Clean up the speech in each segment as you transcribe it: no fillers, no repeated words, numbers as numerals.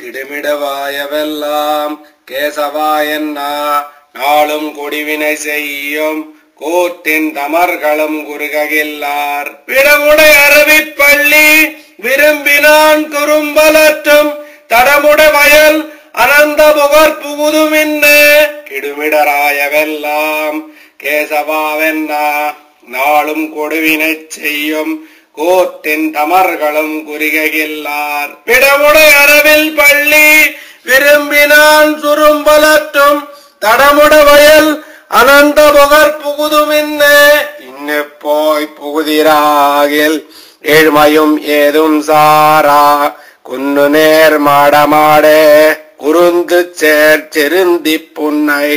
இடுமிடவாயவெல்லாம் கேசவாயன்னா நாளும் கொடிவினை செய்யும் கூத்தின் தமர்களும் குறுகில்லார் விடமுடை அரவிப்பள்ளி விரும்பினான் குறும்பலற்றும் தடமுடை வயல் அனந்த புகர் புகுதுமின்ன கிடுமிடராயவெல்லாம் கேசவாவென்னா நாளும் கொடுவினை செய்யும் கூத்தின் தமர்களும் குறுகில்லார் விடமுடை அரவில் பள்ளி விரும்பினான் சுரும்பலற்றும் தடமுடை வயல் அனந்த புகர் புகுதுமின்ன இன்ன போய் புகுதிராகில் ஏழ்மையும் ஏதும் சாரா குன்னு நேர் மாடமாடே குருந்து சேர்ச்செருந்தி புன்னை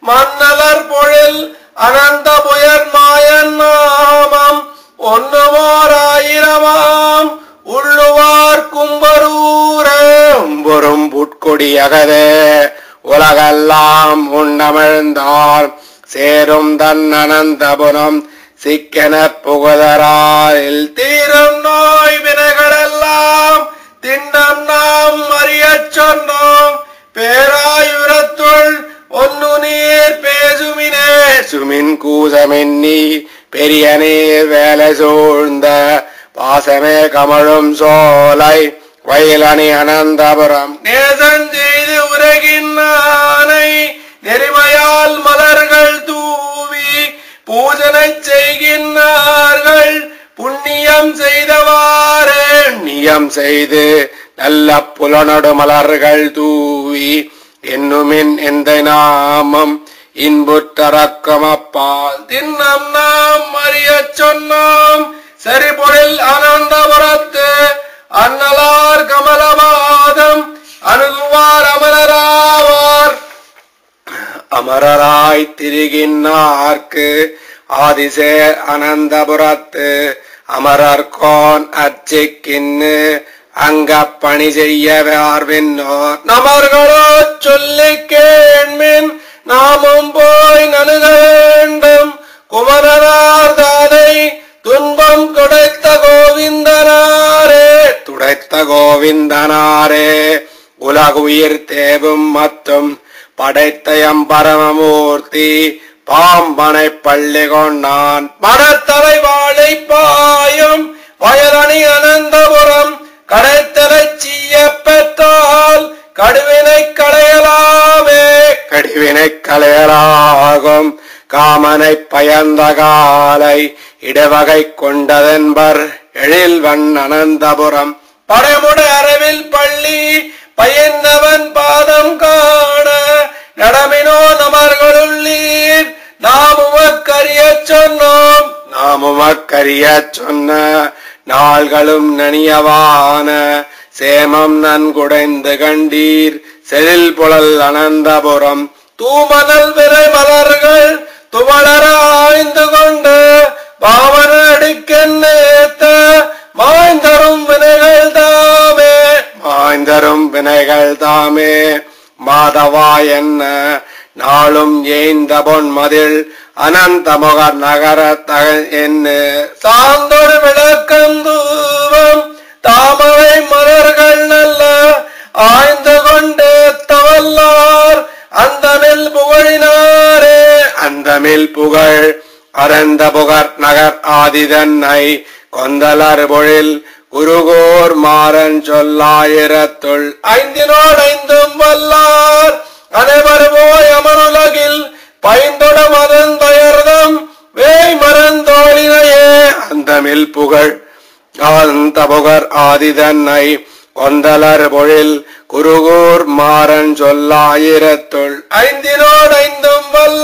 மன்னலர் பொழில் அனந்த புயர் மாயன் நாமம் ஒன்னுமோராயிரமாம் உள்ளுவார் கும்பரூரும் புட்கொடியகதே உலகெல்லாம் உண்ணமிழ்ந்தால் சேரும் தன் அனந்தபுரம் சிக்கென புகுதரால் தீரும் நோய் வினைகளெல்லாம் திண்டம் நாம் அறியச் சொன்னோம் பேராயுரத்துள் ஒன்னு நீர் பேசுமினே சுமின் கூசமென்னி பெரிய நீர் வேலை சூழ்ந்த பாசமே கமழும் சோலை வயலணி அனந்தபுரம் நேசன் செய்து உலகின்னானை நெறிமையால் மலர்கள் தூவி பூஜனை செய்கின்றார்கள் புண்ணியம் செய்தவாறு நியம் செய்து நல்ல புலனொடு மலர்கள் தூவி என்னுமின் எந்த நாமம் இன்புற்றரக்கமப்பால் தின்னம் நாம் அறியச் சொன்னோம் சரி பொழில் அனந்தபுரத்து அன்னலார் கமலபாதம் அணுகுவார் அமரராவார் அமரராய் திரிகின்னார்க்கு ஆதிசேர் அனந்தபுரத்து அமரர்கோன் அர்ச்சிக்கின்னு அங்க பணி செய்யவார்வின்னோர் நமர்களோ சொல்லி கேண்மின் நாமும் போய் நணுக வேண்டும் குமரனார் தானை துன்பம் துடைத்த கோவிந்தனாரே உலகுயிர் தேவும் மற்றும் படைத்தயம் பரமமூர்த்தி பாம்பனை பள்ளி கொண்டான் படத்தலை வாழை பாயும் வயலணி அனந்தபுரம் கடைத்தலை செய்ய பெற்றால் கடுவினை களையலாகும் காமனை பயந்த காலை இடவகை கொண்டதென்பர் எழில்வன் அனந்தபுரம் படமுட அரவில் பள்ளி பயந்தவன் பாதம் காண நடமினோ நமர்களுள்ளீர் நாமுமக்கரிய சொன்ன நாள்களும் நனியவான சேமம் நன்குடைந்து கண்டீர் செழில் புழல் அனந்தபுரம் தூமணல் விரை மலர்கள் துவளர ஆய்ந்து கொண்டு பாவன அடிக்கேத்த மாய்ந்தரும் வினைகள் தாமே மாதவா என்ன நாளும் ஏய்ந்த பொன் மதில் அனந்தமுகர் நகர என்ன சாந்தொரு விளக்கந்தூவம் தாமரை மலர்கள் நல்ல ஆய்ந்து கொண்டு தவல்லார் அந்தமில் புகழினாரே அந்தமில் புகழ் அரந்த புகர் நகர் ஆதிதன்னை கொந்தலர் பொழில் குருகோர் மாறன் சொல்லாயிரத்துள் ஐந்தினோடு ஐந்தும் வல்லார் அனைவர் போய் அமருலகில் பைந்தொட மதன் தயர்தம் வேய் மரந்தோழினையே அந்தமில் புகழ் அந்த புகர் ஆதிதன்னை கொந்தலர் பொழில் குருகூர் மாறன் சொல்லாயிரத்துள் ஐந்தினோடு ஐந்தும் வல்லார்